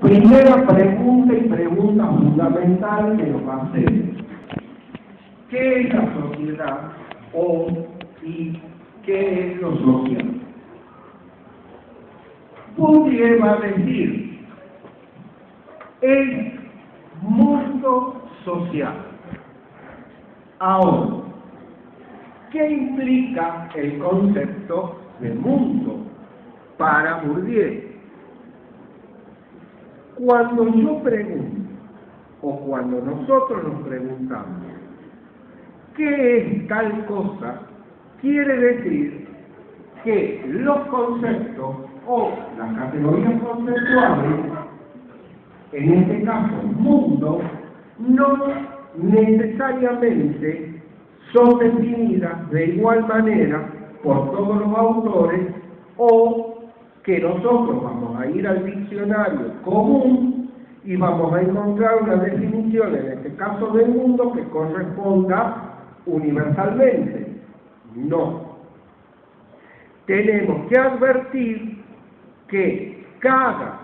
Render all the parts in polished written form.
Primera pregunta y pregunta fundamental que nos hacemos. ¿Qué es la sociedad y qué es lo social? Bourdieu va a decir, es mundo social. Ahora, ¿qué implica el concepto de mundo para Bourdieu? Cuando yo pregunto, o cuando nosotros nos preguntamos, ¿qué es tal cosa? Quiere decir que los conceptos o las categorías conceptuales, en este caso mundo, no necesariamente son definidas de igual manera por todos los autores, o que nosotros vamos a ir al diccionario común y vamos a encontrar una definición, en este caso del mundo, que corresponda universalmente. No. Tenemos que advertir que cada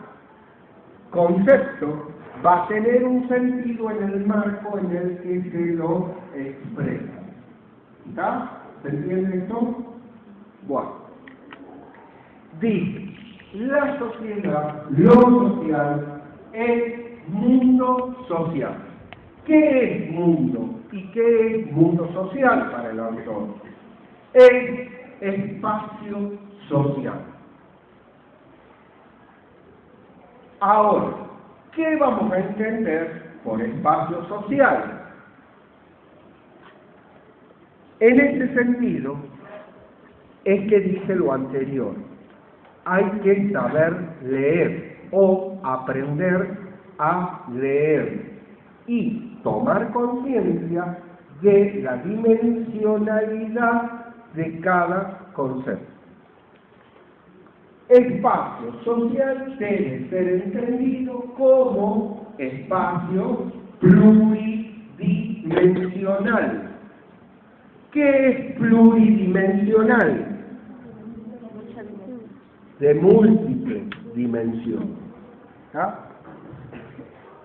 concepto va a tener un sentido en el marco en el que se lo expresa. ¿Está? ¿Se entiende esto? Bueno. Dice, la sociedad, lo social, es mundo social. ¿Qué es mundo? ¿Y qué es mundo social para el autor? Es espacio social. Ahora, ¿qué vamos a entender por espacio social? En este sentido, es que dice lo anterior. Hay que saber leer o aprender a leer y tomar conciencia de la dimensionalidad de cada concepto. Espacio social debe ser entendido como espacio pluridimensional. ¿Qué es pluridimensional? De múltiples dimensiones. ¿Ah?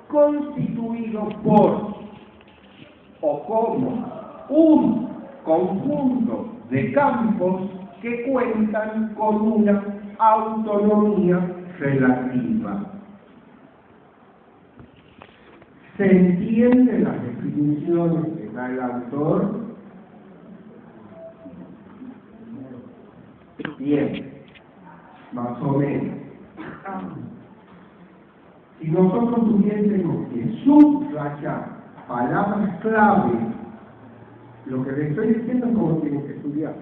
Constituido por o como un conjunto de campos que cuentan con una autonomía relativa. ¿Se entienden las definiciones que da el autor? Bien, más o menos. Si nosotros tuviésemos que subrayar palabras clave, lo que les estoy diciendo es cómo tienen que estudiar.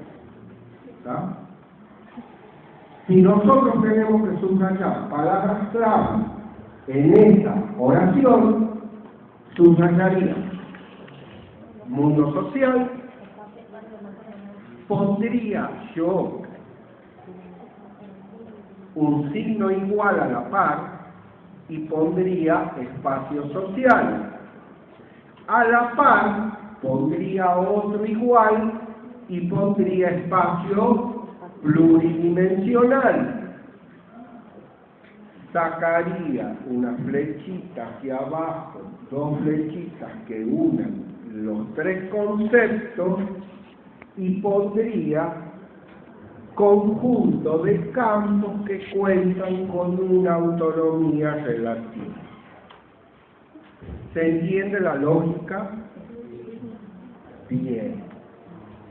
¿Está? Si nosotros tenemos que subrayar palabras clave en esta oración, subrayaría mundo social, pondría yo un signo igual a la par y pondría espacio social. A la par pondría otro igual y pondría espacio pluridimensional. Sacaría una flechita hacia abajo, dos flechitas que unan los tres conceptos y pondría conjunto de campos que cuentan con una autonomía relativa. ¿Se entiende la lógica? Bien.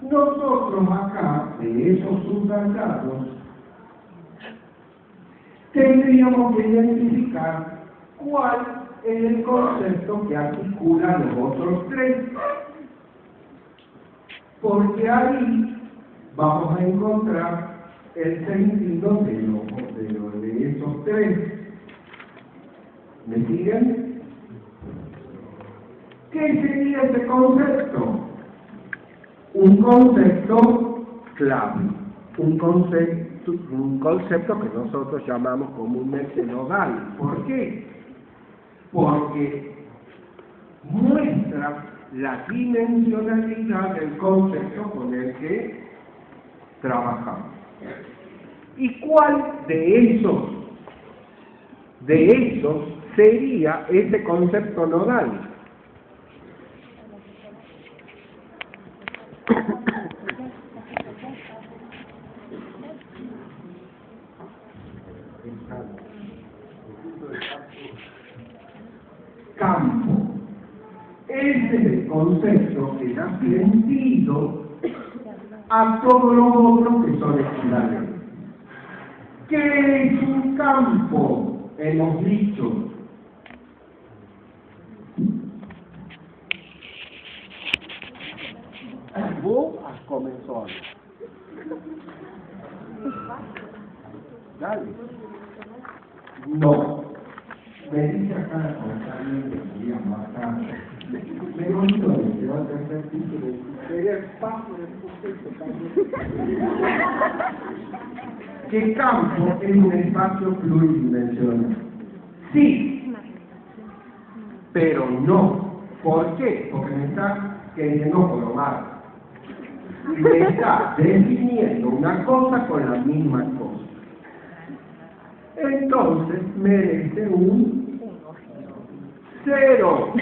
Nosotros acá, de esos subrayados, tendríamos que identificar cuál es el concepto que articula los otros tres. Porque ahí vamos a encontrar el sentido de esos tres. ¿Me siguen? ¿Qué sería ese concepto? Un concepto clave, un concepto que nosotros llamamos comúnmente nodal. ¿Por qué? Porque muestra la dimensionalidad del concepto con el que trabajamos. ¿Y cuál de esos de ellos sería ese concepto nodal. Campo. Ese es el concepto que da sentido a todos los otros que son equidales. ¿Qué es un campo? Hemos dicho. Vos has comenzado. Dale. No. Me dice acá la compañía que quería matar. Me bonito de que va a tercer piso de sería el paso del proceso también. Que campo es un espacio pluridimensional. Sí, pero no. ¿Por qué? Porque me está queriendo probar. Y me está definiendo una cosa con la misma cosa. Entonces merece un 0.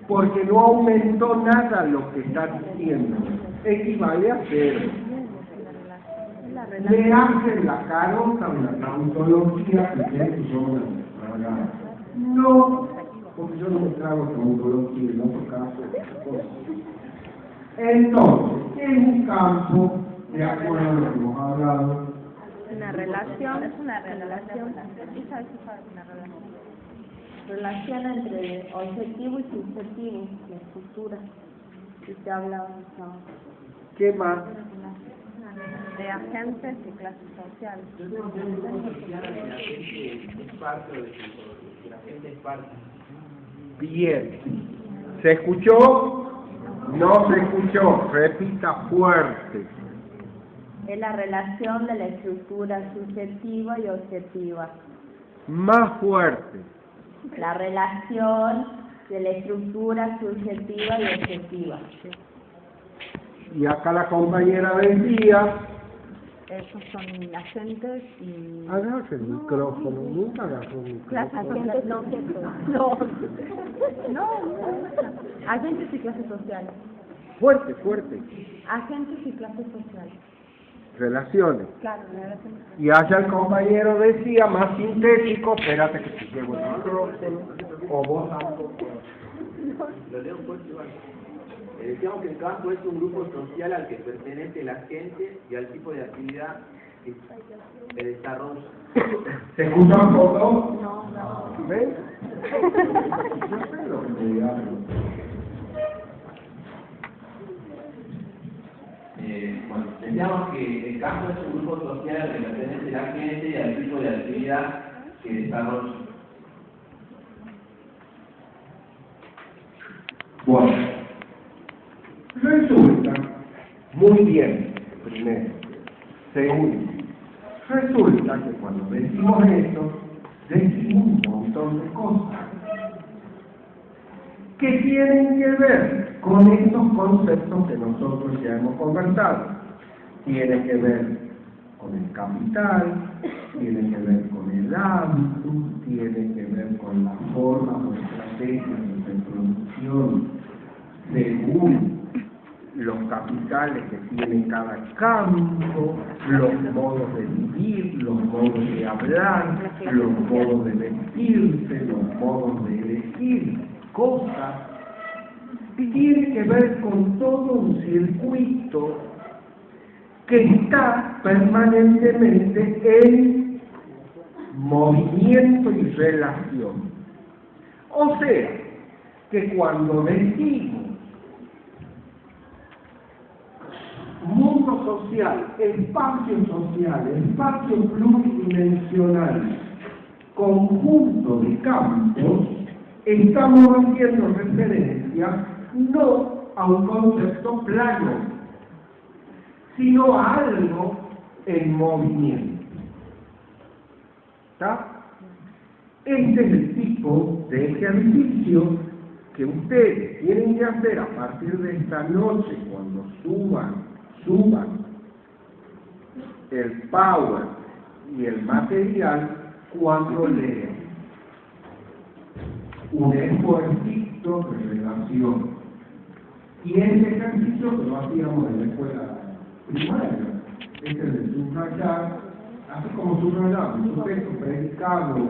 Porque no aumentó nada lo que está diciendo. Equivale a 0. Le hacen la carota en la tautología que ustedes son las. No, porque yo no me trago tautología, en otro caso. Entonces, es un campo, de acuerdo a lo que hemos hablado, Una relación, es una relación, relación entre objetivo y subjetivo, la estructura que se hablaba mucho. ¿qué más? De agentes y clases sociales. Bien. ¿Se escuchó? No se escuchó. Repita fuerte. Es la relación de la estructura subjetiva y objetiva. Más fuerte. La relación de la estructura subjetiva y objetiva. Y acá la compañera decía... Esos son agentes y... Agarre el micrófono, nunca agarre el micrófono. Agentes no, no, agentes y clases sociales. Fuerte, fuerte. Agentes y clases sociales. Relaciones. Claro, relaciones. Y allá el compañero decía, más sintético, espérate que te llevo el micrófono, o vos algo. Lo leo un poco igual. Decíamos que el campo es un grupo social al que pertenece la gente y al tipo de actividad que desarrolla. ¿Se escucha un poco? No. ¿Ven? Yo sé lo que te hablo. Bueno, decíamos que el campo es un grupo social al que pertenece la gente y al tipo de actividad que desarrolla. Bueno. Resulta, muy bien, primero. Segundo, resulta que cuando decimos esto, decimos un montón de cosas que tienen que ver con estos conceptos que nosotros ya hemos conversado. Tiene que ver con el capital, tiene que ver con el hábito, tiene que ver con la forma o estrategias de producción según los capitales que tiene cada campo, los modos de vivir, los modos de hablar, los modos de vestirse, los modos de elegir cosas. Tiene que ver con todo un circuito que está permanentemente en movimiento y relación. O sea, que cuando decimos mundo social, espacio pluridimensional, conjunto de campos, estamos haciendo referencia no a un concepto plano, sino a algo en movimiento. ¿Está? Este es el tipo de ejercicio que ustedes tienen que hacer a partir de esta noche cuando suban el Power y el material cuando leen. Un esfuerzo de relación. Y ese ejercicio que lo hacíamos en la escuela primaria, este de subrayar, así como subrayamos un texto predicado,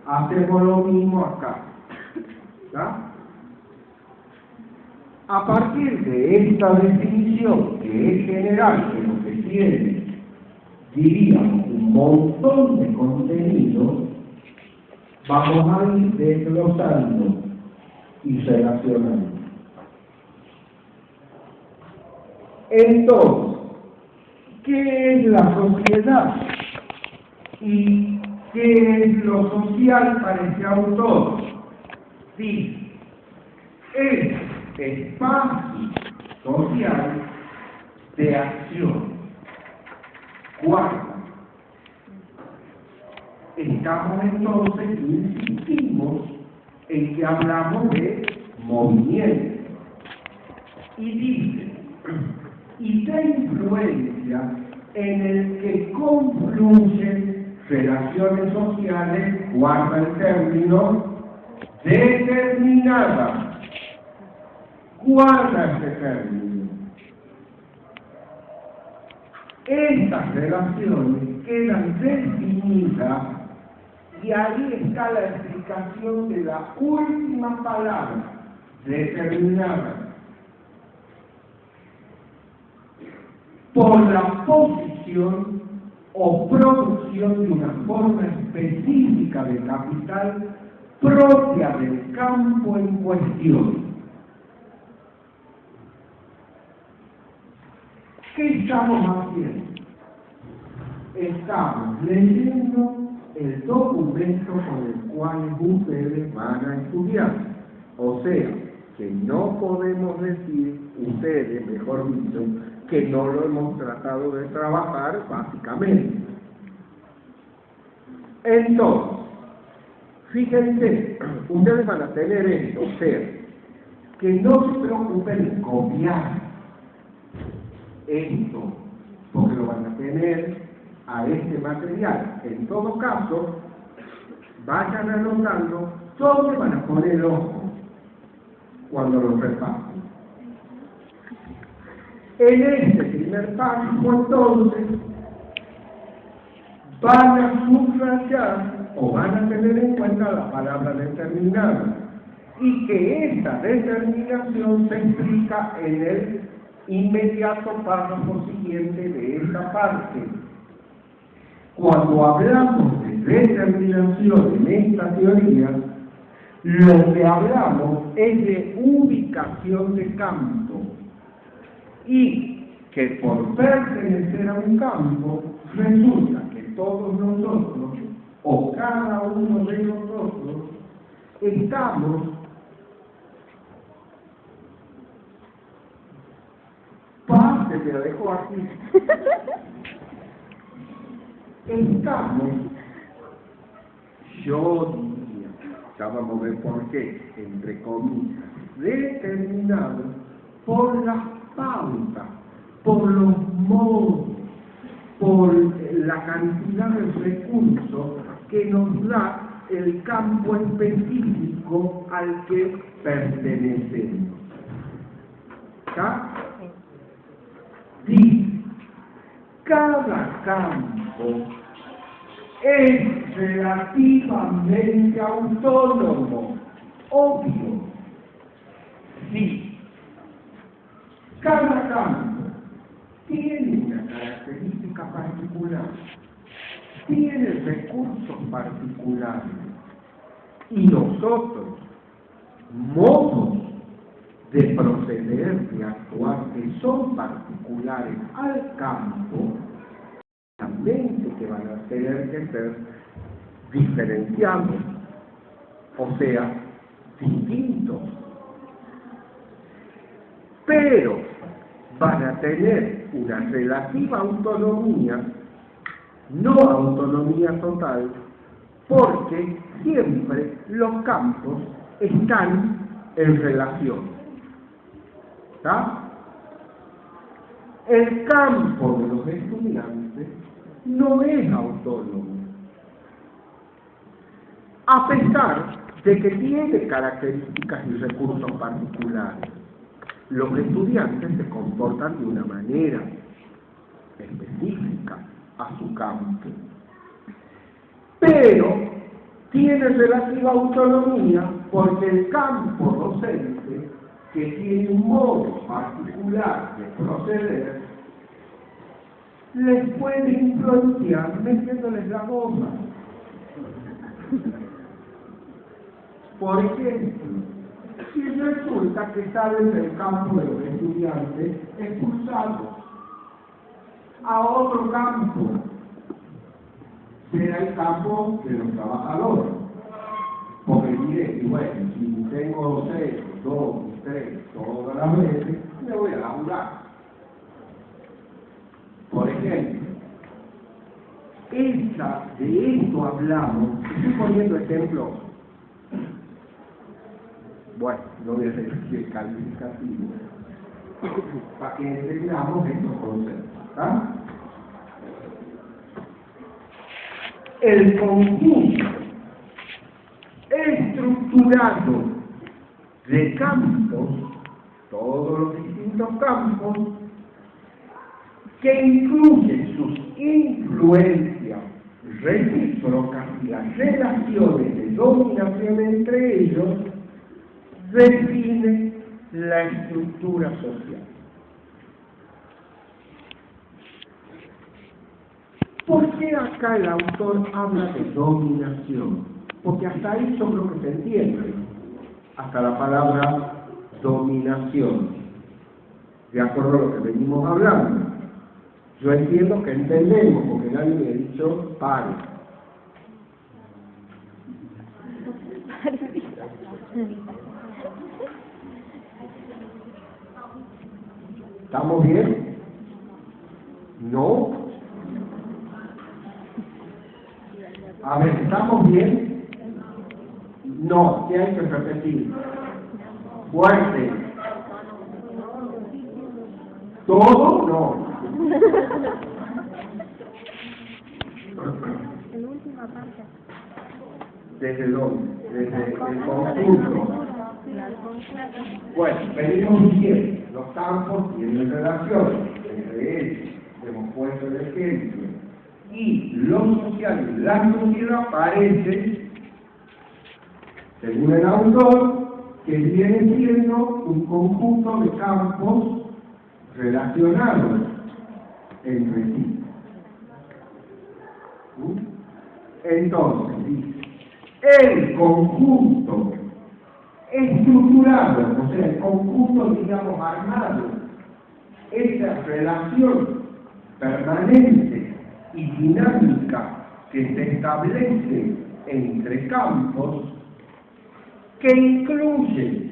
hacemos lo mismo acá. ¿Tá? A partir de esta definición, que es general, pero que tiene, diríamos, un montón de contenido, vamos a ir desglosando y relacionando. Entonces, ¿qué es la sociedad? ¿Y qué es lo social para este autor? Dice, es espacio social de acción. Cuarta, estamos entonces, insistimos en que hablamos de movimiento. Y dice, y de influencia en el que confluyen relaciones sociales, guarda el término, determinadas. Guarda este término. Estas relaciones quedan definidas y ahí está la explicación de la última palabra, determinada. Por la posición o producción de una forma específica de capital propia del campo en cuestión. ¿Qué estamos haciendo? Estamos leyendo el documento con el cual ustedes van a estudiar. O sea, que no podemos decir, ustedes, mejor dicho, que no lo hemos tratado de trabajar básicamente. Entonces, fíjense, ustedes van a tener esto, o sea, que no se preocupen en copiar esto, porque lo van a tener a este material. En todo caso, vayan anotando dónde van a poner el ojo cuando lo repasen. En este primer párrafo, entonces, van a subrayar o van a tener en cuenta la palabra determinada y que esta determinación se explica en el inmediato párrafo siguiente de esta parte. Cuando hablamos de determinación en esta teoría, lo que hablamos es de ubicación de campo. Y que por pertenecer a un campo, resulta que todos nosotros, o cada uno de nosotros, estamos te la dejo aquí. Estamos, yo diría, ya vamos a ver por qué, entre comillas, determinados por las pautas, por los modos, por la cantidad de recursos que nos da el campo específico al que pertenecemos. ¿Está? Sí, cada campo es relativamente autónomo, obvio. Sí, cada campo tiene una característica particular, tiene recursos particulares, y nosotros, modos de proceder, de actuar, que son particulares al campo, también que van a tener que ser diferenciados, o sea, distintos. Pero van a tener una relativa autonomía, no autonomía total, porque siempre los campos están en relación. ¿Está? El campo de los estudiantes no es autónomo, a pesar de que tiene características y recursos particulares. Los estudiantes se comportan de una manera específica a su campo, pero tiene relativa autonomía porque el campo docente, que tiene un modo particular de proceder, les puede influenciar metiéndoles la goma. Por ejemplo, si resulta que salen del campo de los estudiantes expulsados a otro campo, será el campo de los trabajadores. Porque diré, y bueno, si tengo 6, 2, 3, todas las veces, me voy a laburar. Por ejemplo, de esto hablamos, estoy poniendo ejemplos, bueno, no voy a decir calificativo, para que entendamos estos conceptos. ¿Ah? El conjunto estructurado de campos, todos los distintos campos, que incluyen sus influencias recíprocas y las relaciones de dominación entre ellos, define la estructura social. ¿Por qué acá el autor habla de dominación? Porque hasta ahí yo creo que se entiende, hasta la palabra dominación, de acuerdo a lo que venimos hablando. Yo entiendo que entendemos, porque nadie me ha dicho pare. ¿Estamos bien? ¿No? A ver, ¿estamos bien? No, ¿qué hay que repetir? Fuerte. ¿Todo? No. En última parte. ¿Desde dónde? Desde el conjunto. Bueno, venimos diciendo, los campos tienen relaciones entre ellos, hemos puesto el ejemplo, y lo social y la sociedad parece, según el autor, que viene siendo un conjunto de campos relacionados entre sí. Entonces, dice, el conjunto estructurado, o sea, el conjunto, digamos, armado, esa relación permanente y dinámica que se establece entre campos, que incluye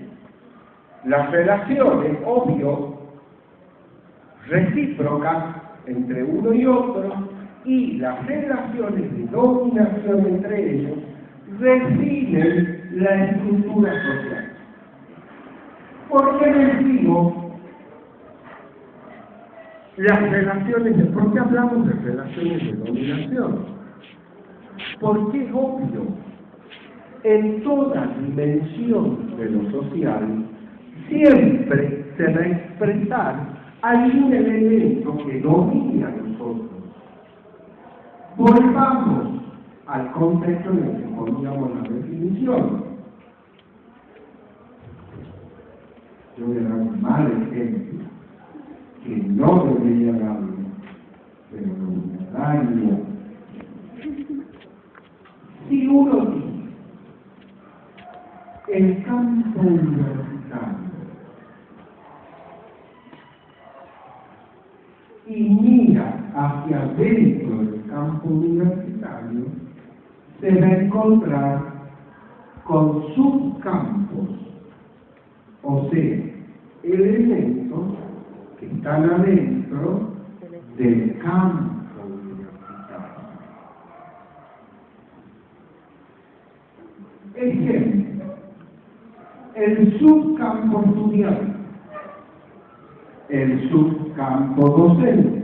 las relaciones, obvio, recíprocas entre uno y otro, y las relaciones de dominación entre ellos, definen la estructura social. ¿Por qué decimos las relaciones por qué hablamos de relaciones de dominación? Porque es obvio, en toda dimensión de lo social, siempre se va a expresar algún elemento que domine a nosotros. Volvamos al contexto en el que poníamos la definición. Yo voy a dar un mal ejemplo, que no debería darlo, pero lo voy a dar igual. Si uno dice, el campo universitario, y mira hacia adentro del campo universitario, se va a encontrar con subcampos, o sea, elementos que están adentro del campo universitario. Ejemplo, el subcampo estudiante, el subcampo docente,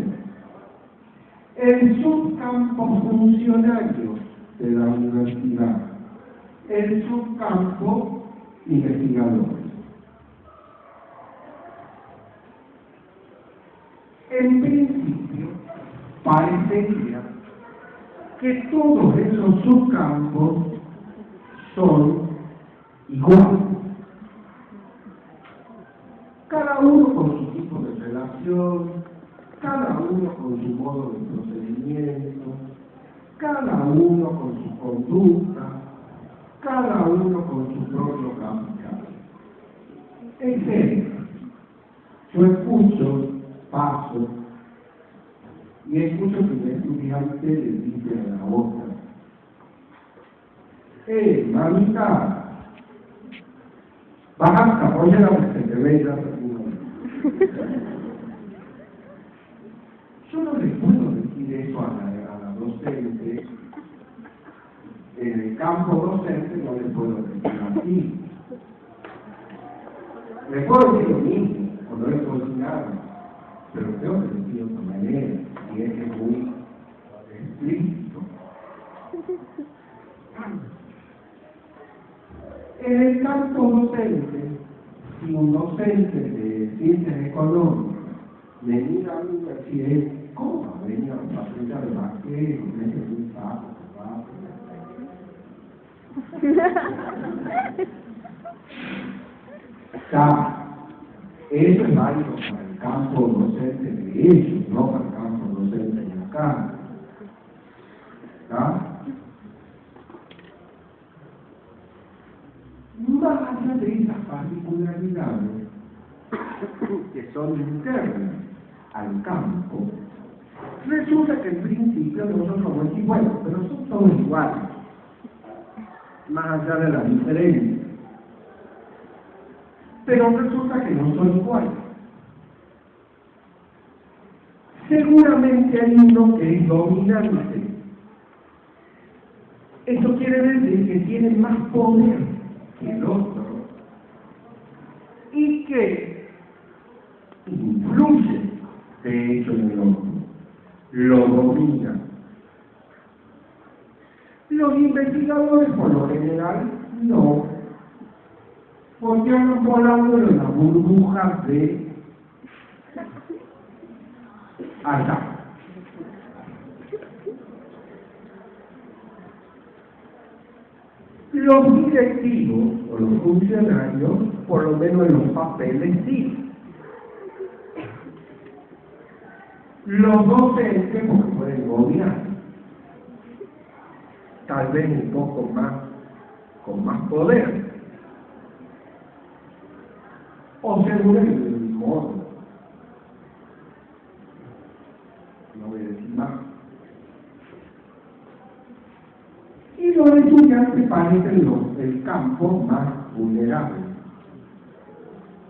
el subcampo campo funcionario de la universidad, el subcampo investigadores. En principio, parecería que todos esos subcampos son iguales. Cada uno con su tipo de relación, cada uno con su modo de procedimiento, cada uno con su conducta, cada uno con su propio capital. Ejemplo, yo escucho, paso, y escucho que un estudiante le dice a la otra: mamita, baja, oye la que te ve ya. Yo no le puedo decir eso a la docente. En el campo docente no le puedo decir así. Le puedo decir lo mismo, o no le puedo decir nada, pero tengo que decir de otra manera, y es que es muy explícito. En el campo docente, si un docente de ciencias económicas me mira a mí y dice: ¿cómo va a venir a la facultad de vaquero? Me dice un saco, eso es válido para el campo docente de ellos, no para el campo docente de acá. Más allá de esas particularidades que son internas al campo, resulta que en principio nosotros vamos a decir: bueno, pero son todos iguales, más allá de la diferencia. Pero resulta que no son iguales. Seguramente hay uno que es dominante. Eso quiere decir que tiene más poder que el otro y que influye, de hecho, en el otro, lo domina. Los investigadores, por lo general, no, porque andan volando en las burbujas de allá. Los directivos o los funcionarios, por lo menos en los papeles, sí. Los docentes, porque pueden gobernar, tal vez un poco más, con más poder, o según el modo. No voy a decir más. Y los estudiantes parecen el campo más vulnerable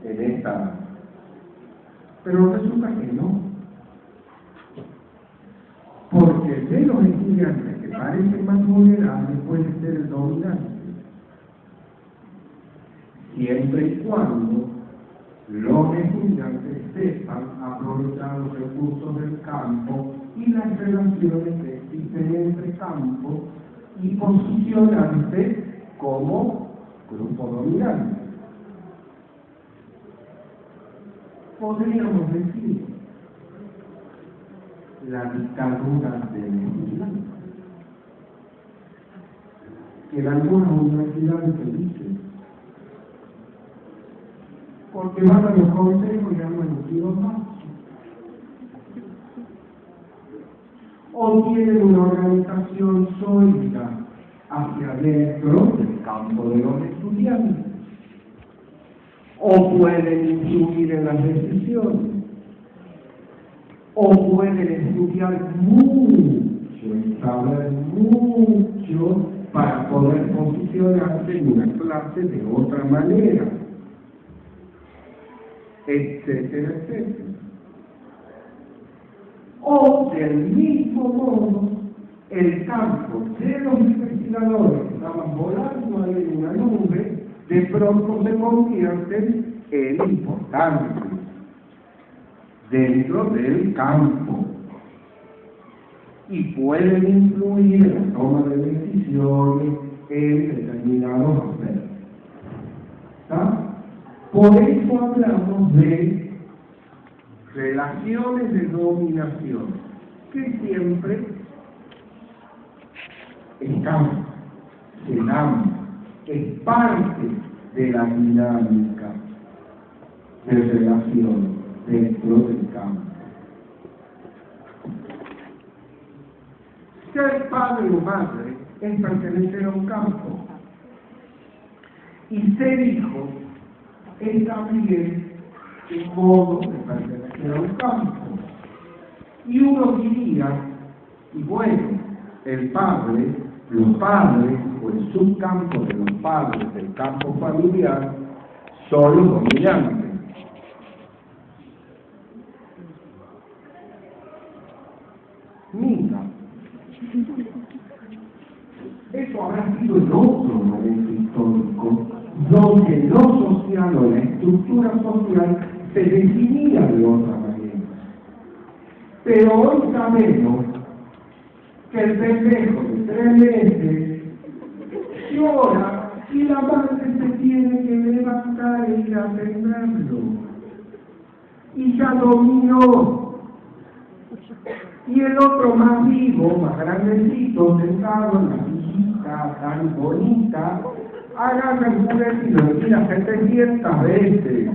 en esta. Pero resulta que no. Porque de los estudiantes que parecen más vulnerables puede ser el dominante. Siempre y cuando los estudiantes sepan aprovechar los recursos del campo y las relaciones que existen entre campo y posicionarse como grupo dominante. Podríamos decir la dictadura del estudiante, que en algunas universidades se dice, porque van a los consejos y arman un tiro más. O tienen una organización sólida hacia adentro del campo de los estudiantes, o pueden influir en las decisiones, o pueden estudiar mucho y saber mucho para poder posicionarse en una clase de otra manera, etcétera, etcétera. O del mismo modo, el campo de los investigadores que estaban volando ahí en una nube, de pronto se convierten en importantes dentro del campo. y pueden influir en la toma de decisiones en determinados aspectos. ¿Está? Por eso hablamos de relaciones de dominación, que siempre están, se dan, es parte de la dinámica de relación dentro del campo. Ser padre o madre es pertenecer a un campo. Y ser hijo es también un modo de pertenecer a un campo. Y uno diría, y bueno, el padre, los padres, o el subcampo de los padres del campo familiar, son los dominantes. Mira, eso habrá sido en otro momento histórico, donde lo social o la estructura social se definía de otra manera. Pero hoy sabemos que el pendejo de 3 meses llora y la madre se tiene que levantar e ir a atenderlo. Y ya dominó. Y el otro más vivo, más grandecito, sentado en la sillita tan bonita, agarra el juguete y lo tira 700 veces.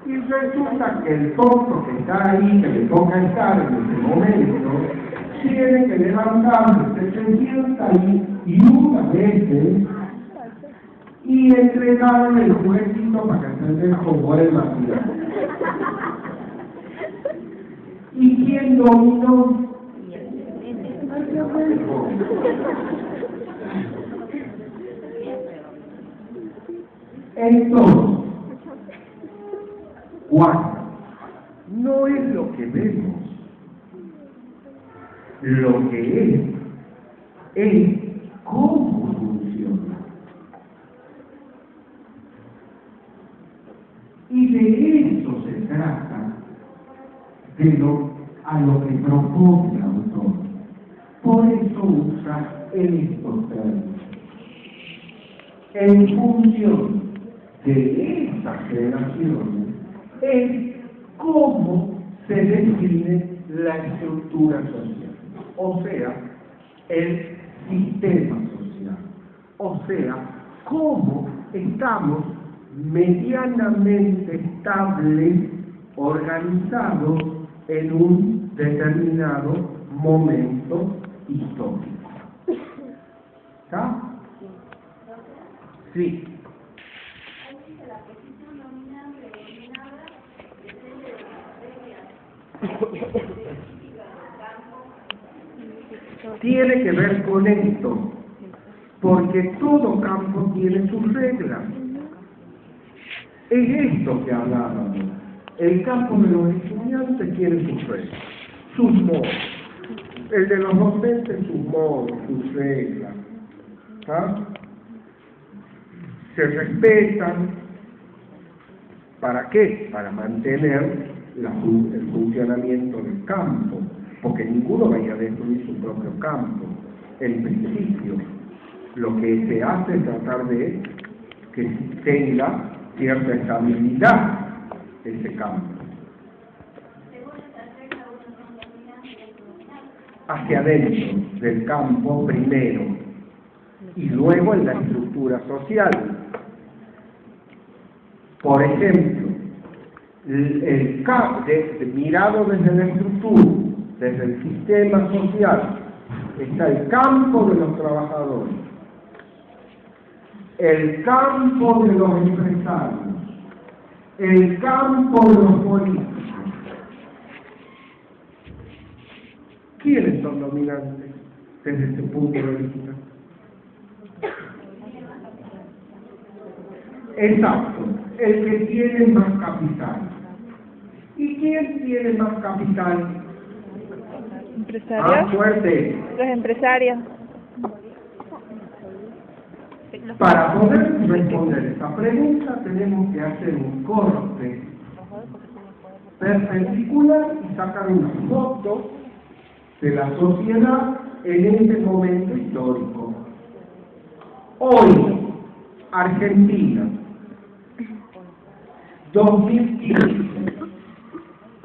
Y resulta que el tonto que está ahí, que le toca estar en ese momento, tiene que levantarse 701 veces y entregarle el juguetito para que el pendejo vuelva a tirar. ¿Y quién dominó? Entonces, cuatro, no es lo que vemos, lo que es cómo funciona. Y de eso se trata a lo que propone el autor. Por eso usa estos términos. En función de esas relaciones es cómo se define la estructura social, o sea, el sistema social, o sea, cómo estamos medianamente estables, organizados en un determinado momento histórico. ¿Está? Sí. Tiene que ver con esto, porque todo campo tiene sus reglas. Es esto que hablábamos. El campo de los estudiantes tiene sus reglas, sus modos. El de los docentes, sus modos, sus reglas. ¿Ah? Se respetan. ¿Para qué? Para mantener el funcionamiento del campo, porque ninguno vaya a destruir su propio campo. En principio, lo que se hace es tratar de que tenga cierta estabilidad ese campo. Hacia adentro del campo primero y luego en la estructura social. Por ejemplo, el campo mirado desde la estructura, desde el sistema social, está el campo de los trabajadores, el campo de los empresarios, el campo de los políticos. ¿Quiénes son dominantes desde este punto de vista? Exacto, el que tiene más capital. ¿Y quién tiene más capital? ¿Empresarios? Fuerte. Los empresarios. Para poder responder esta pregunta tenemos que hacer un corte perpendicular y sacan una foto de la sociedad en este momento histórico. Hoy, Argentina, 2015.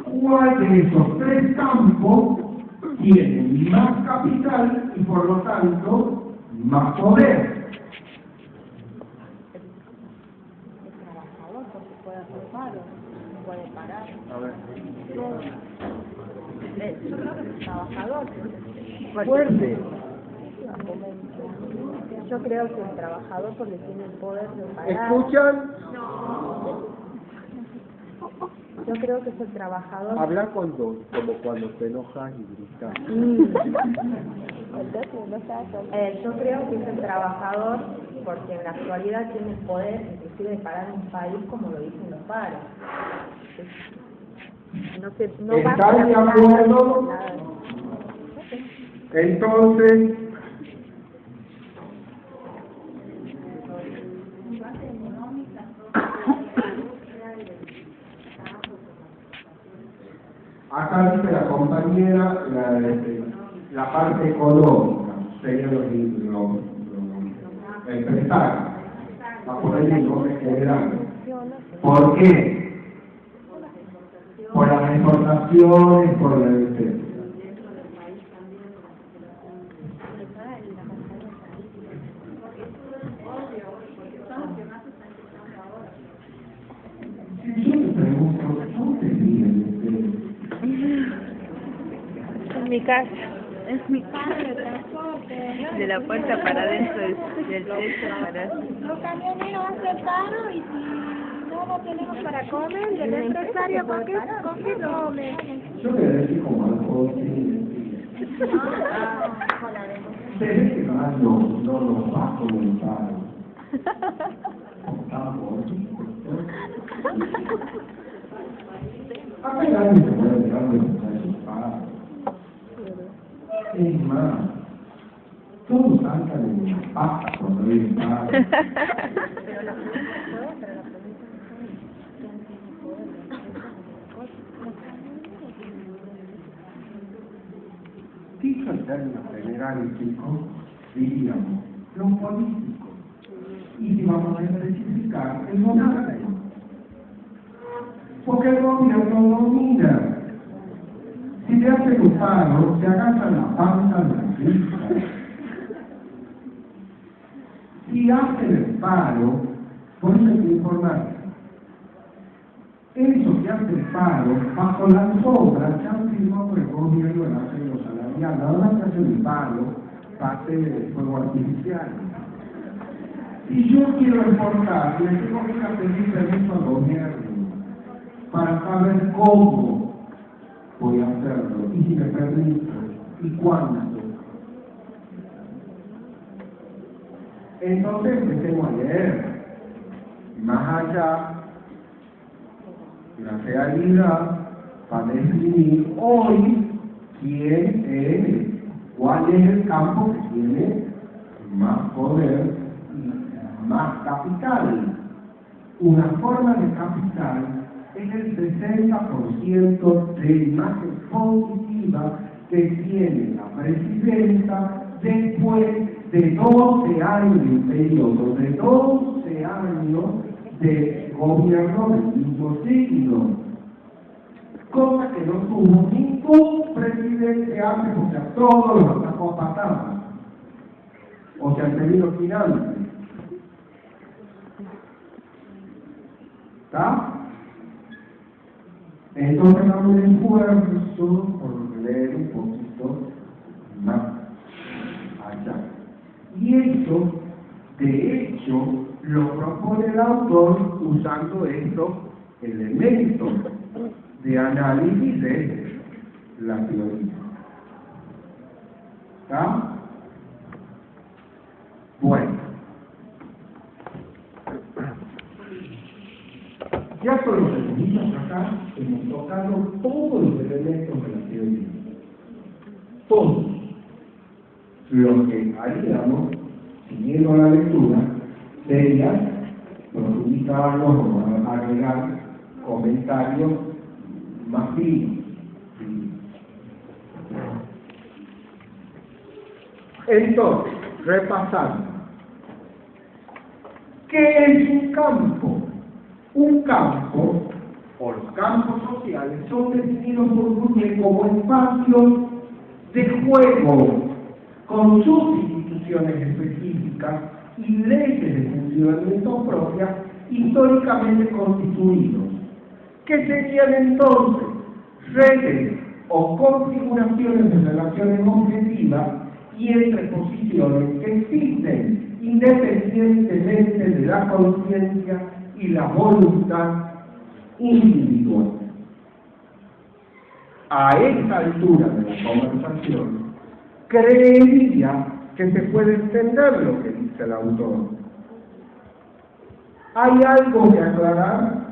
¿Cuál de esos tres campos tiene más capital y por lo tanto más poder? El trabajador, porque puede hacer paro, puede parar. A ver. Yo creo que es el trabajador. Fuerte. Yo creo que el trabajador porque tiene el poder de parar. ¿Escuchan? Yo creo que es el trabajador. Habla como cuando te enojas y gritas. Yo creo que es el trabajador porque en la actualidad tiene el poder inclusive de parar un país como lo dicen los paros. No ¿Están de acuerdo? Entonces, acá dice la compañera la parte económica, sería los empresarios, a poner el nombre general. ¿Por qué? Por las exportaciones, por la Si yo te pregunto, ¿dónde viven ustedes? En mi casa, Es mi padre de transporte. de la puerta para adentro del techo para... Los camioneros hacen paro y si no tenemos para comer, y el empresario ¿con qué come? Yo voy a decir como algo se ve que más no nos va a comentar. Acá nadie se puede dejar de buscar sus padres. Es más, todos saltan en la pasta cuando hay padres. Dicho en términos generales, chicos, diríamos, los políticos. Y si vamos a especificar, el gobierno. Porque el gobierno domina. Si te hacen un paro, te agachan la panza de la risa. Si hacen el paro, por eso hay que informar. Eso que hace el paro, bajo las obras, ya firmó por el gobierno el arreglo salarial. Ahora que hace el paro, parte de fuego artificial. Si yo quiero exportar, le tengo que pedir permiso al gobierno para saber cómo voy a hacerlo, y si me permito, y cuándo. Entonces empecemos a leer, más allá de la realidad, para definir hoy quién es, cuál es el campo que tiene más poder y más capital. Una forma de capital es el 60% de imagen positiva que tiene la presidenta después de 12 años de periodo, de 12 años de gobierno del mismo siglo. Cosa que no tuvo ningún presidente antes, o sea, todos los atacó a patadas. O sea, en términos finales. ¿Está? Entonces damos un esfuerzo por leer un poquito más allá. Y eso, de hecho, lo propone el autor usando estos elementos de análisis de la teoría. ¿Está? Bueno. Ya con los economistas acá hemos tocado todos los elementos de la teoría. Todos. Lo que haríamos, siguiendo la lectura, sería profundizarlos o agregar comentarios más finos. ¿Sí? Entonces, repasando, ¿qué es un campo? Un campo, o los campos sociales, son definidos por Bourdieu como espacios de juego, con sus instituciones específicas y leyes de funcionamiento propias históricamente constituidos, que serían entonces redes o configuraciones de relaciones objetivas y entre posiciones que existen independientemente de la conciencia y la voluntad individual. A esta altura de la conversación, creería que se puede entender lo que dice el autor. ¿Hay algo que aclarar?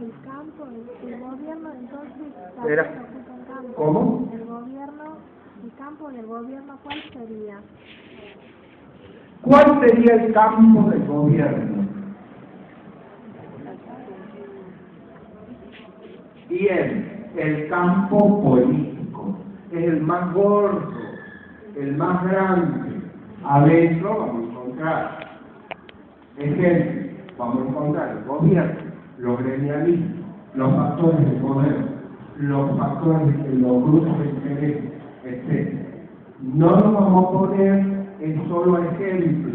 El campo, el gobierno, entonces, Era- también ocupa el campo. ¿Cómo? El gobierno, el campo del gobierno, ¿cuál sería? ¿Cuál sería el campo del gobierno? Bien, el campo político es el más gordo, el más grande. Adentro vamos a encontrar ejemplos, vamos a encontrar el gobierno, los gremialistas, los factores de poder, los factores de los grupos de interés, etc. No nos vamos a poner en solo ejemplos,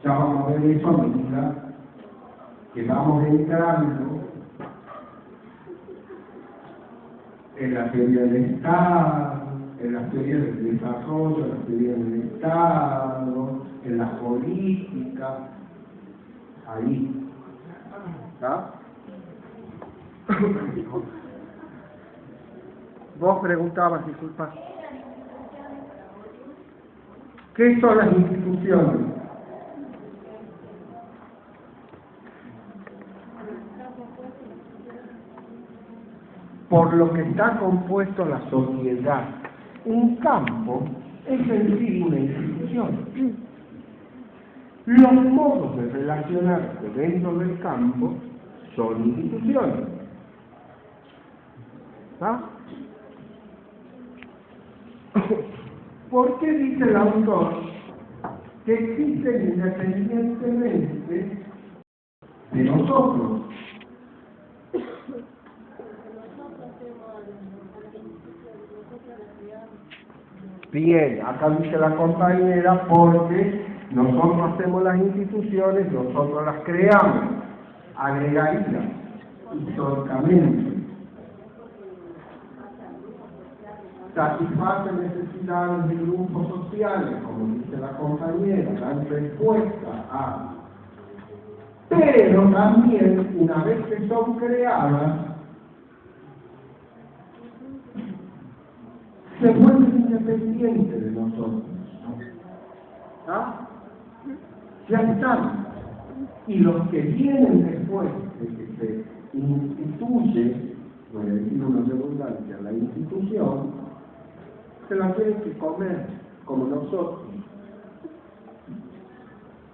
Ya vamos a ver eso a medida que vamos entrando en la teoría del Estado, en la teoría del desarrollo, en la teoría del Estado, en la política, ahí. ¿Está? Vos preguntabas, disculpa. ¿Qué son las instituciones? Por lo que está compuesto la sociedad. Un campo es en sí una institución. Los modos de relacionarse dentro del campo son instituciones. ¿Ah? ¿Por qué dice el autor que existen independientemente de nosotros? Bien, acá dice la compañera, porque nosotros hacemos las instituciones, nosotros las creamos, agregaría históricamente. Satisfacen necesidades de grupos sociales, como dice la compañera, dan respuesta a. Pero también, una vez que son creadas, se vuelven independientes de nosotros. ¿Ah? Ya están. Y los que vienen después de que se instituye, voy a decir una redundancia, la institución, se la tienen que comer como nosotros.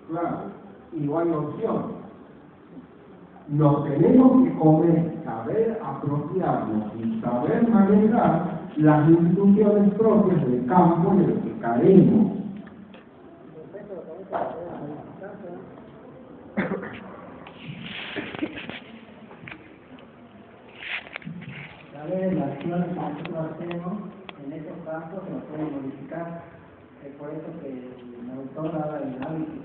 Claro, y no hay opción. Nos tenemos que comer, saber apropiarnos y saber manejar las instituciones propias del campo en el que caemos. Las acciones que nosotros hacemos en esos campos se nos pueden modificar. Es por eso que el autor habla del hábito,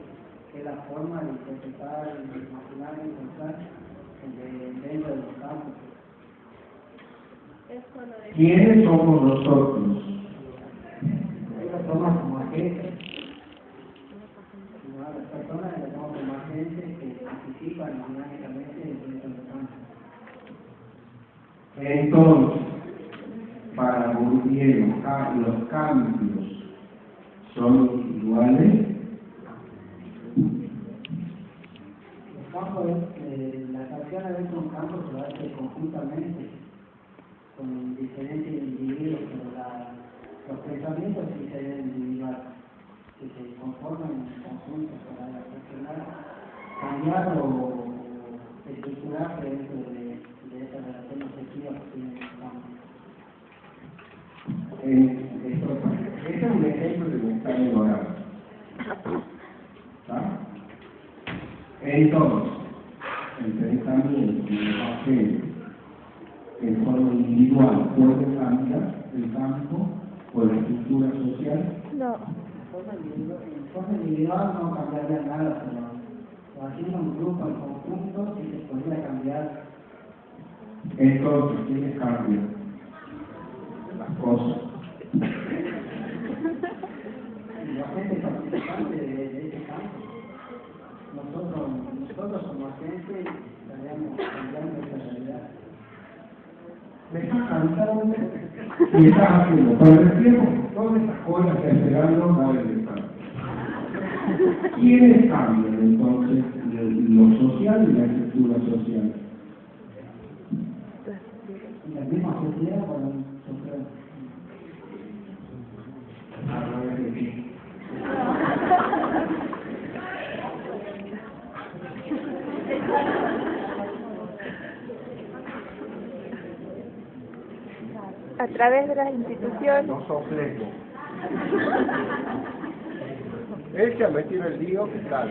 que es la forma de interpretar, de imaginar y pensar dentro de los campos. ¿Quiénes somos nosotros? Ellos somos como agentes. Las personas las tomamos como agentes que participan dinámicamente en esos campos. Entonces, para Bourdieu, los cambios son individuales. Los campos, las acciones dentro de un campo se hacen conjuntamente con diferentes individuos, pero los pensamientos sí se deben individuales. que se conforman en conjunto para gestionar, cambiar o estructurar dentro de esa relación objetiva que tiene el campo. Este es un ejemplo de un plan ignorado. Entonces, el pensamiento y el papel en forma individual puede cambiar el campo o la estructura social. No. En forma individual no cambiaría nada, pero haciendo un grupo en conjunto sí se podría cambiar. Entonces, ¿quiénes cambian las cosas? La gente participante de ese campo. Nosotros como gente estaríamos cambiando esta realidad. Me estás cantando y estás haciendo todo el tiempo todas estas cosas que esperando no deben estar. ¿Quiénes cambian entonces lo social y la estructura social? La misma sociedad, bueno, A través de ti. A través de las instituciones. No soplejo. Él se ha metido el lío que tal.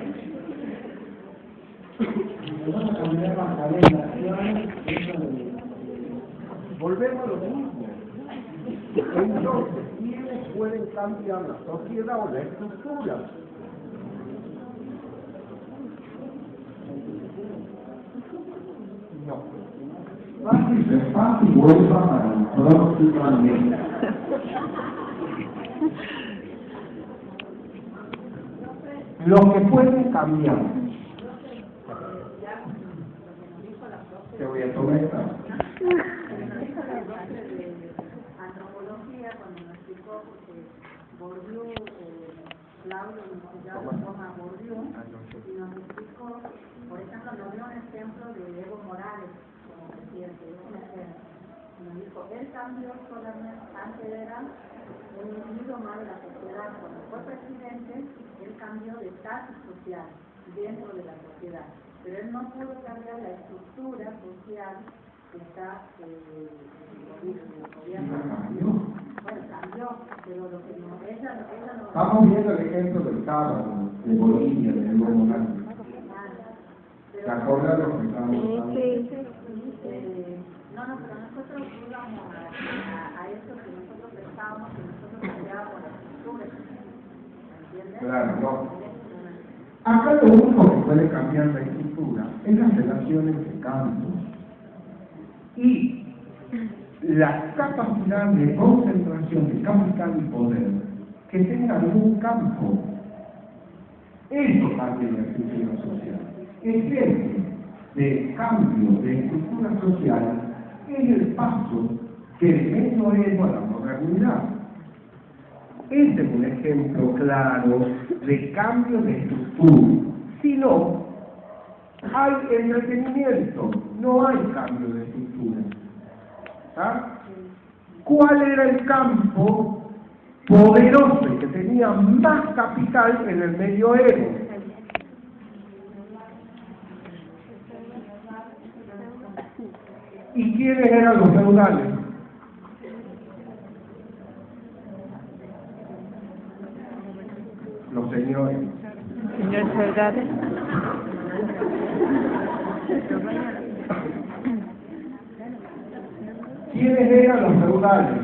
nosotros cambiamos a través de la acción, eso Volvemos a lo mismo. Entonces, ¿quiénes pueden cambiar la sociedad o la estructura? No. Es fácil, vuelva para el próximo año. Lo que pueden cambiar. Te voy a tomar esta. Antropología, cuando nos explicó, porque Bourdieu, Claudio nos llama Bourdieu, y nos explicó, por ejemplo, nos dio un ejemplo de Evo Morales como presidente, un ejemplo. Nos dijo, él cambió solamente, antes era un individuo más de la sociedad, cuando fue presidente, él cambió de estatus social dentro de la sociedad, pero él no pudo cambiar la estructura social que está el gobierno. Bueno, cambió, pero lo que no, ella no. Estamos viendo el ejemplo del sábado de Bolivia, de Evo Morales. ¿Te acuerdas lo que estábamos hablando? Sí. No, pero nosotros íbamos a eso que nosotros pensábamos que nosotros cambiábamos la estructura. ¿Entiendes? Claro, no. Acá lo único que puede cambiar la estructura es las relaciones de campos y la capacidad de concentración de capital y poder que tenga algún campo. Eso cambia la estructura social. Ejemplo de cambio de estructura social es el paso del medioevo a la modernidad. Este es un ejemplo claro de cambio de estructura. Si no, hay entretenimiento, no hay cambio de estructura. ¿Ah? ¿Cuál era el campo poderoso y que tenía más capital en el medioevo? ¿Y quiénes eran los feudales? Los señores. Señor feudales. ¿Quiénes eran los feudales?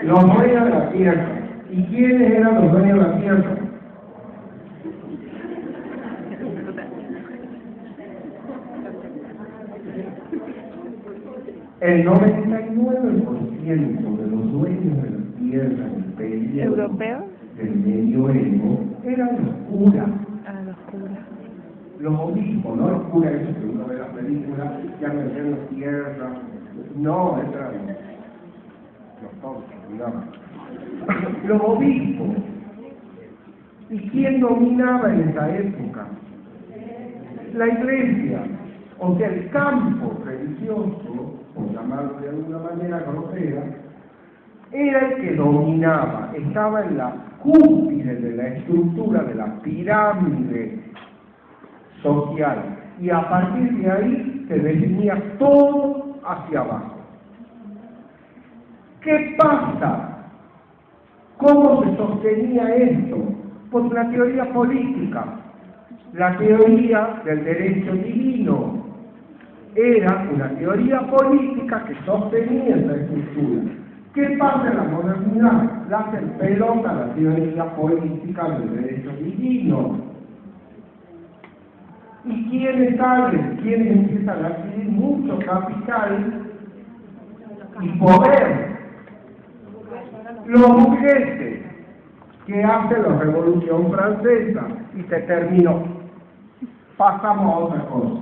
Los dueños de la tierra. ¿Y quiénes eran los dueños de la tierra? El 99% de los dueños de la tierra del periodo ¿Europeo? del medioevo eran los curas. Ah, los curas. Los obispos, no los curas, esos que uno ve en las películas, ya no eran las tierras, no, eran los tontos, digamos. Los obispos. ¿Y quién dominaba en esa época? La iglesia. O sea, el campo religioso, por llamarlo de alguna manera grosera, era el que dominaba, estaba en la cúspide de la estructura de la pirámide social, y a partir de ahí se definía todo hacia abajo. ¿Qué pasa? ¿Cómo se sostenía esto? Por la teoría política, la teoría del derecho divino. Era una teoría política que sostenía esa estructura. ¿Qué pasa en la modernidad? La hace pelota la teoría política del derecho divino. ¿Y quiénes salen? ¿Quiénes empiezan a adquirir mucho capital y poder? Los burgueses, que hacen la Revolución Francesa, y se terminó. Pasamos a otra cosa.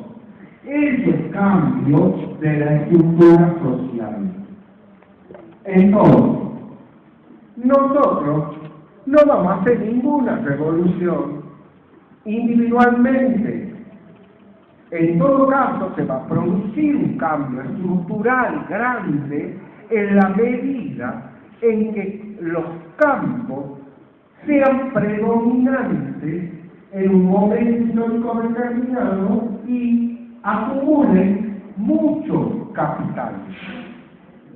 Ese cambio de la estructura social. Entonces, nosotros no vamos a hacer ninguna revolución individualmente. En todo caso, se va a producir un cambio estructural grande en la medida en que los campos sean predominantes en un momento histórico determinado y acumulen mucho capital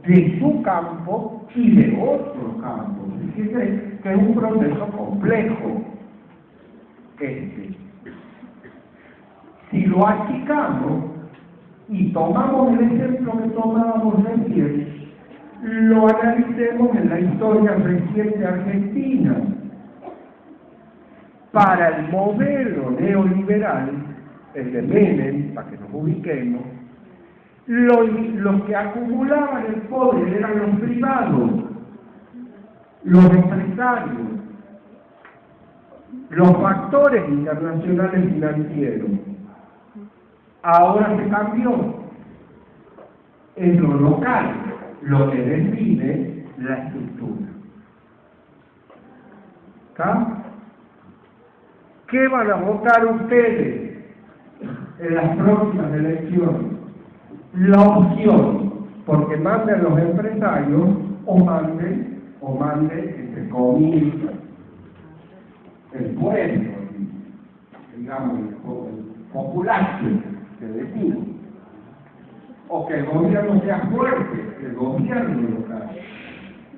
de su campo y de otro campo. Fíjense que es un proceso complejo. Si lo achicamos y tomamos el ejemplo que tomábamos recién, lo analicemos en la historia reciente argentina. Para el modelo neoliberal, el de Menem, para que nos ubiquemos, los que acumulaban el poder eran los privados, los empresarios, los factores internacionales financieros. Ahora se cambió. Es lo local lo que define la estructura. ¿Está? ¿Qué van a votar ustedes en las próximas elecciones? La opción, porque manden los empresarios o manden, entre comillas, el pueblo, digamos, el populacho, que decimos. O que el gobierno sea fuerte, el gobierno local.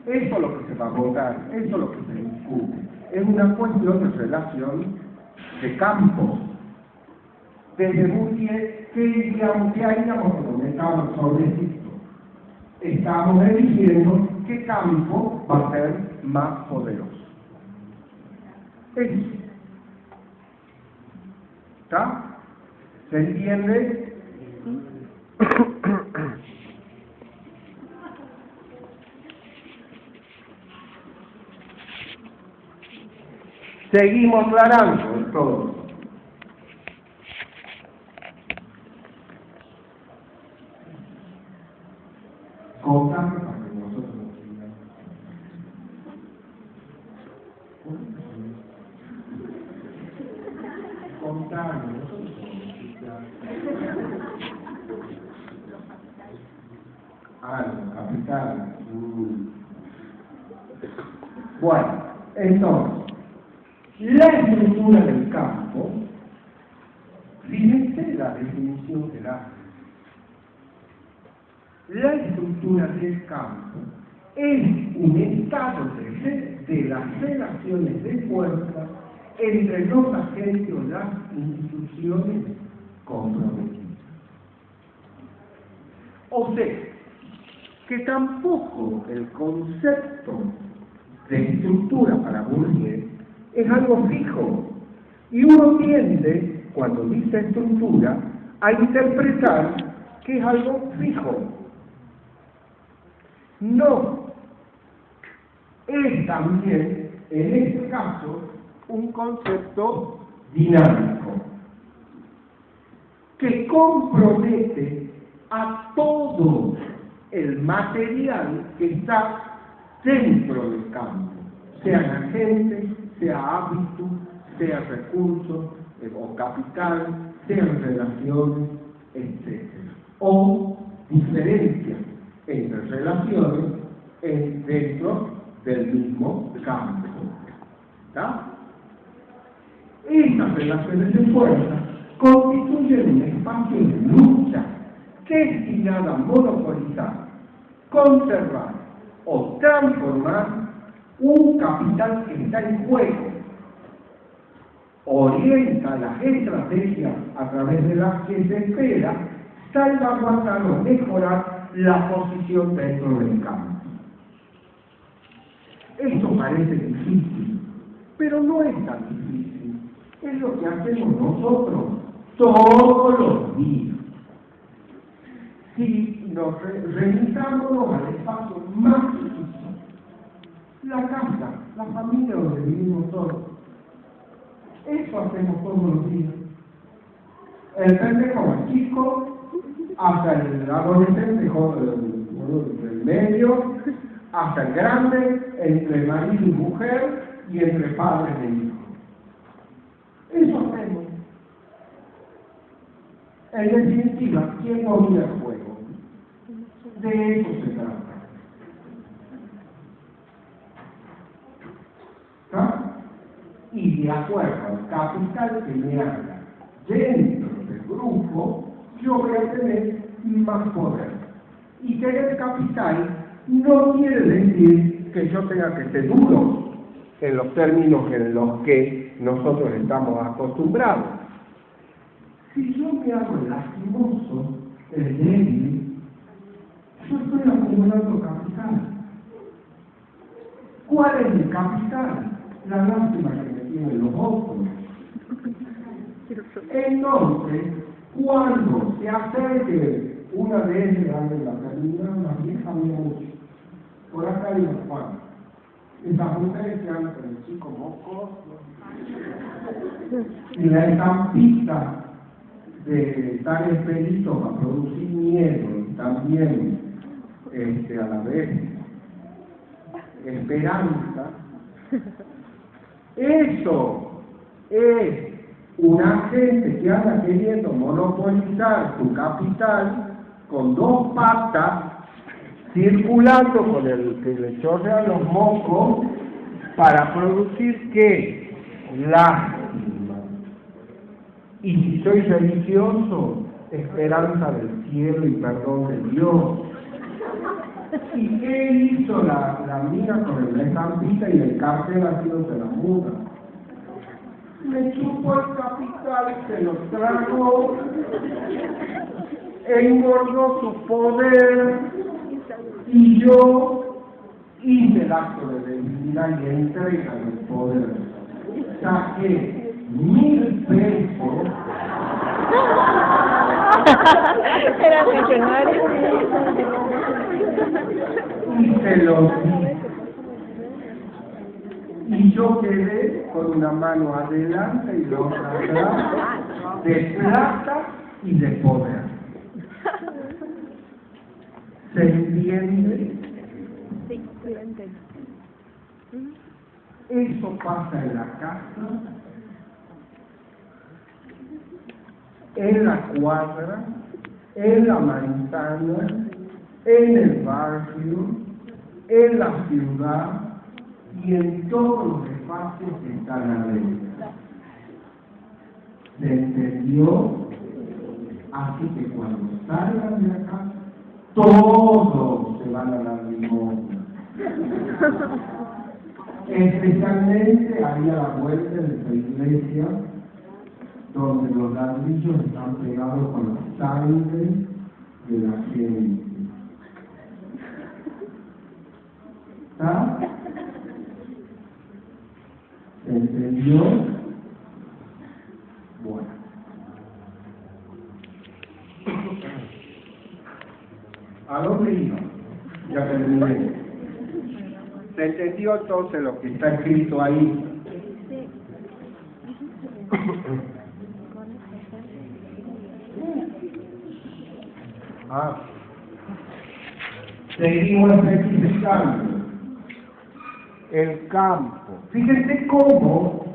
Eso es lo que se va a votar, eso es lo que se discute. Es una cuestión de relación de campos. Desde Bourdieu, ¿qué haríamos cuando estamos sobre esto? Estamos eligiendo qué campo va a ser más poderoso. Eso. ¿Está? ¿Se entiende? Seguimos aclarando todo. Contame para que nosotros nos sigamos. Contame, nosotros los capitales. Bueno, entonces, la estructura del campo, fíjense la definición que da. La estructura del campo es un estado de las relaciones de fuerza entre los agentes o las instituciones comprometidas. O sea, que tampoco el concepto de estructura para Bourdieu es algo fijo, y uno tiende, cuando dice estructura, a interpretar que es algo fijo. No, es también, en este caso, un concepto dinámico, que compromete a todo el material que está dentro del campo, sean agentes, sea hábito, sea recursos o capital, sean relaciones, etc. O diferencias entre relaciones dentro del mismo campo. ¿Está? Estas relaciones de fuerza constituyen un espacio de lucha destinado a monopolizar, conservar o transformar un capital que está en juego. Orienta las estrategias a través de las que se espera salvaguardar o mejorar la posición dentro del campo. Esto parece difícil, pero no es tan difícil. Es lo que hacemos nosotros todos los días. Si nos remitámonos al espacio más difícil, la casa, la familia donde vivimos todos, eso hacemos todos los días. El pendejo más chico, hasta el adolescente del medio, hasta el grande, entre marido y mujer y entre padres e hijos. Eso hacemos. En definitiva, ¿quién domina el juego? De eso se trata. ¿Está? Y de acuerdo al capital que me haga dentro del grupo, yo voy a tener más poder. Y tener capital no quiere decir que yo tenga que ser duro en los términos en los que nosotros estamos acostumbrados. Si yo me hago el lastimoso, el débil, yo estoy acumulando capital. ¿Cuál es mi capital? La lástima que me tienen los otros. Entonces, cuando se acerque una vez en la terminal, la vieja mía mucho. Por acá hay unos cuantos. Esas mujeres que andan con el chico mocoso y la estampita de estar expedito para producir miedo y también a la vez esperanza. Eso es una gente que anda queriendo monopolizar su capital con dos patas, circulando con el que le chorrean los mocos para producir ¿qué? Lástima. Y si soy religioso, esperanza del cielo y perdón de Dios. ¿Y qué hizo la mina con la estampita y el cartel haciéndose la muda? Me chupó el capital, se lo tragó, engordó su poder y yo hice el acto de debilidad y entrega del poder. Saqué 1.000 pesos. Era millonario. Y se los di. Y yo quedé con una mano adelante y la otra atrás, de plata y de poder. ¿Se entiende? Sí, lo entiendo. Eso pasa en la casa, en la cuadra, en la manzana, en el barrio, en la ciudad y en todos los espacios que están adentro. ¿Se entendió? Así que cuando salgan de acá, todos se van a dar limosna. Especialmente ahí a la vuelta de esta iglesia, donde los ladrillos están pegados con la sangre de la gente. ¿Está? ¿Se entendió? Bueno. ¿A dónde iba? Ya terminé. ¿Se entendió entonces lo que está escrito ahí? Seguimos especificando el campo. Fíjense cómo,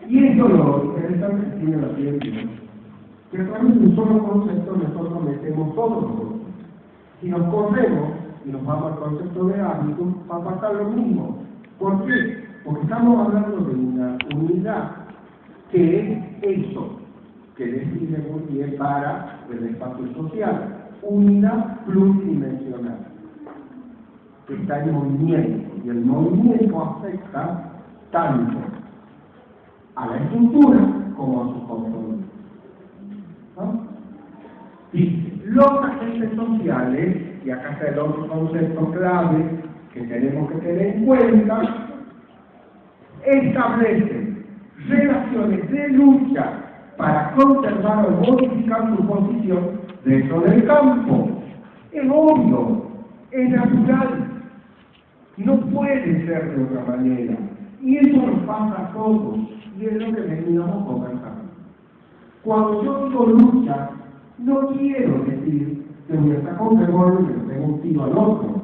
y eso lo interesante que tiene la ciencia, que a través de un solo concepto nosotros metemos todos los otros. Si nos corremos y nos vamos al concepto de hábito, va a pasar lo mismo. ¿Por qué? Porque estamos hablando de una unidad que es eso que define muy bien para el espacio social, unidad pluridimensional, que está en movimiento, y el movimiento afecta tanto a la estructura como a sus componentes. ¿No? Dice, los agentes sociales, y acá está el otro concepto clave que tenemos que tener en cuenta, establecen relaciones de lucha para conservar o modificar su posición dentro del campo. Es obvio, es natural, no puede ser de otra manera. Y eso nos pasa a todos, y es lo que veníamos conversando. Cuando yo digo lucha, no quiero decir que me está con revólver y le pego un tiro al otro.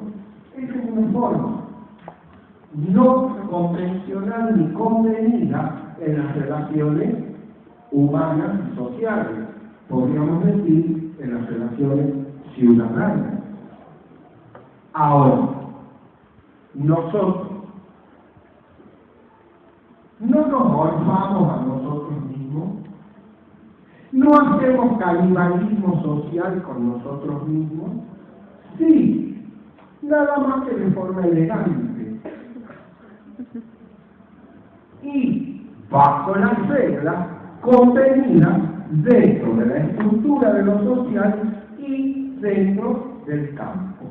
Esa es una forma no convencional ni convenida en las relaciones humanas y sociales, podríamos decir en las relaciones ciudadanas. Ahora, nosotros no nos orfamos a nosotros mismos, no hacemos canibalismo social con nosotros mismos, sí, nada más que de forma elegante. Y bajo las reglas contenidas dentro de la estructura de lo social y dentro del campo.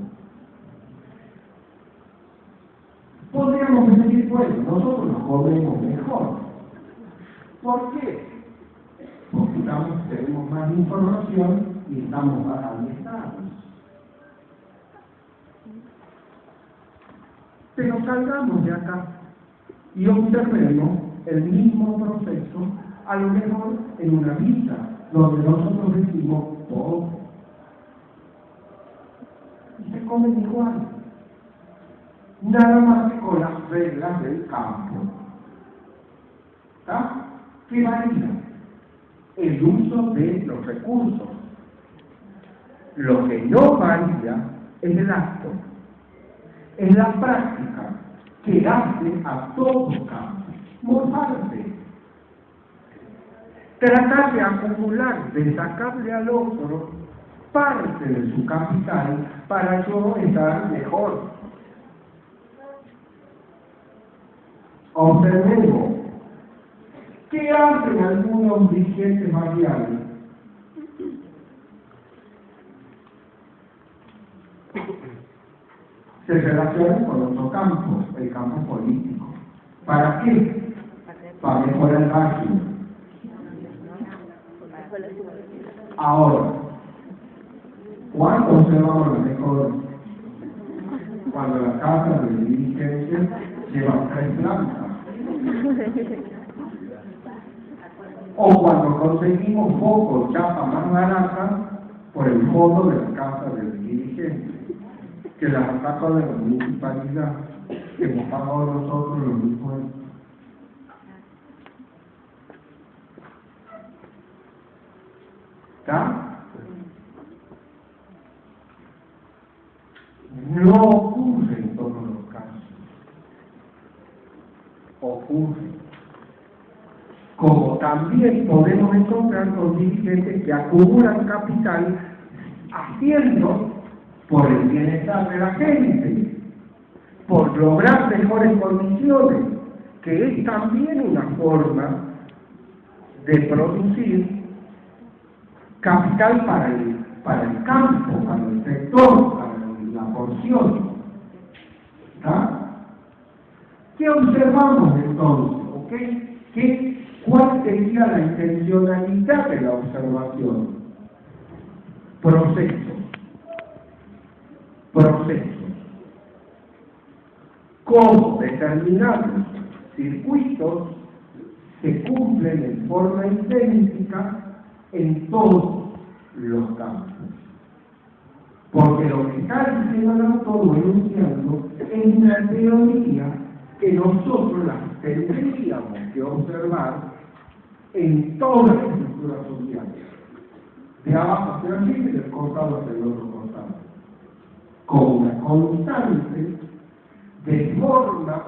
Podríamos decir, bueno, nosotros nos comemos mejor. ¿Por qué? Porque tenemos más información y estamos más alimentados. Pero salgamos de acá y observemos el mismo proceso, a lo mejor en una villa, donde nosotros decimos pobre. Y se comen igual. Nada más que con las reglas del campo. ¿Está? ¿Qué varía? El uso de los recursos. Lo que no varía es el acto, es la práctica que hace a todo campo morfarse. Tratar de acumular, de sacarle al otro parte de su capital para yo estar mejor. Observemos, ¿qué hacen algunos dirigentes variables? Se relacionan con otro campo, el campo político. ¿Para qué? Para mejorar el barrio. Ahora, ¿cuándo observamos lo mejor? Cuando la casa del dirigente lleva 3 plantas. O cuando conseguimos poco chapa más barata por el fondo de la casa del dirigente, que las casas de la municipalidad, que hemos pagado nosotros los impuestos. ¿Está? No ocurre en todos los casos. Ocurre. Como también podemos encontrar con dirigentes que acumulan capital haciendo por el bienestar de la gente, por lograr mejores condiciones, que es también una forma de producir capital para el campo, para el sector, para la porción. ¿Está? ¿Qué observamos entonces? ¿Cuál sería la intencionalidad de la observación? Procesos. Cómo determinados circuitos se cumplen en forma idéntica en todos los campos. Porque lo que está diciendo el autor enunciando es una teoría que nosotros la tendríamos que observar en todas las estructuras sociales, de abajo hacia arriba y del costado hacia el otro costado, con una constante de forma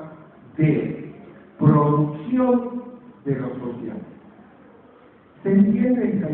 de producción de lo social. ¿Se entiende esta